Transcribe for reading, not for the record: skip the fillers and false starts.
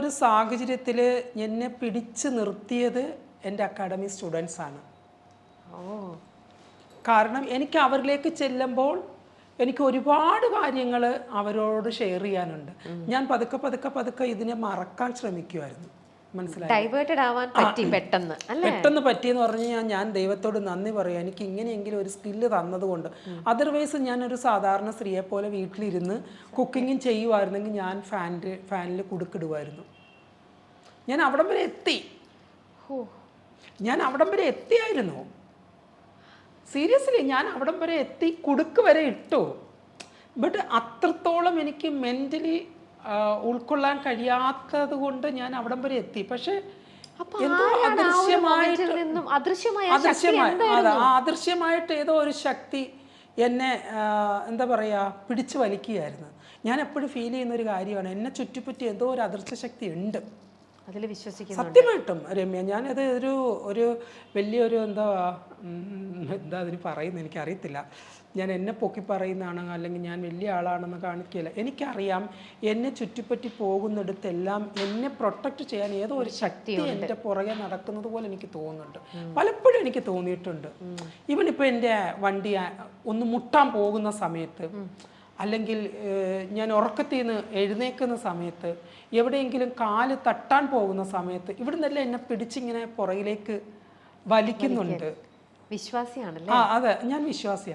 ഒരു സാഹചര്യത്തിൽ എന്നെ പിടിച്ചു നിർത്തിയത് എൻ്റെ അക്കാഡമി സ്റ്റുഡൻസാണ്. കാരണം എനിക്ക് അവരിലേക്ക് ചെല്ലുമ്പോൾ എനിക്ക് ഒരുപാട് കാര്യങ്ങൾ അവരോട് ഷെയർ ചെയ്യാനുണ്ട്. ഞാൻ പതുക്കെ പതുക്കെ പതുക്കെ ഇതിനെ മറക്കാൻ ശ്രമിക്കുമായിരുന്നു. മനസ്സിലായി, പെട്ടെന്ന് പറ്റിയെന്ന് പറഞ്ഞു കഴിഞ്ഞാൽ ഞാൻ ദൈവത്തോട് നന്ദി പറയാം, എനിക്ക് ഇങ്ങനെയെങ്കിലും ഒരു സ്കില്ല് തന്നതുകൊണ്ട്. അതർവൈസ് ഞാനൊരു സാധാരണ സ്ത്രീയെ പോലെ വീട്ടിലിരുന്ന് കുക്കിങ്ങും ചെയ്യുമായിരുന്നെങ്കിൽ ഞാൻ ഫാനിൽ കുടുക്കിടുമായിരുന്നു. ഞാൻ അവിടം വരെ എത്തിയായിരുന്നു. സീരിയസ്ലി ഞാൻ അവിടം വരെ എത്തി, കുടുക്ക് വരെ ഇട്ടു. ബട്ട് അത്രത്തോളം എനിക്ക് മെൻ്റലി ഉൾക്കൊള്ളാൻ കഴിയാത്തത് കൊണ്ട് ഞാൻ അവിടം വരെ എത്തി. പക്ഷെ അദൃശ്യമായിട്ട് ഏതോ ഒരു ശക്തി എന്നെ എന്താ പറയുക പിടിച്ചു വലിക്കുകയായിരുന്നു. ഞാൻ എപ്പോഴും ഫീൽ ചെയ്യുന്ന ഒരു കാര്യമാണ്, എന്നെ ചുറ്റിപ്പറ്റി ഏതോ ഒരു അദൃശ്യ ശക്തി ഉണ്ട്. അതിൽ വിശ്വസിക്കുന്നു സത്യമായിട്ടും രമ്യ. ഞാനത് ഒരു വലിയൊരു എന്താ അതിന് പറയുന്നത് എനിക്കറിയത്തില്ല. ഞാൻ എന്നെ പൊക്കി പറയുന്നതാണ് അല്ലെങ്കിൽ ഞാൻ വലിയ ആളാണെന്ന് കാണിക്കില്ല. എനിക്കറിയാം എന്നെ ചുറ്റിപ്പറ്റി പോകുന്നിടത്തെല്ലാം എന്നെ പ്രൊട്ടക്റ്റ് ചെയ്യാൻ ഏതോ ഒരു ശക്തി എൻ്റെ പുറകെ നടക്കുന്നത് പോലെ എനിക്ക് തോന്നുന്നുണ്ട്. പലപ്പോഴും എനിക്ക് തോന്നിയിട്ടുണ്ട്. ഈവൻ ഇപ്പോൾ എൻ്റെ വണ്ടി ഒന്ന് മുട്ടാൻ പോകുന്ന സമയത്ത്, അല്ലെങ്കിൽ ഞാൻ ഉറക്കത്തിൽ നിന്ന് എഴുന്നേക്കുന്ന സമയത്ത്, എവിടെയെങ്കിലും കാല് തട്ടാൻ പോകുന്ന സമയത്ത് ഇവിടെ നിന്നെല്ലാം എന്നെ പിടിച്ചിങ്ങനെ പുറകിലേക്ക് വലിക്കുന്നുണ്ട്. വിശ്വാസിയാണല്ലേ? അതെ, ഞാൻ വിശ്വാസിയാണ്.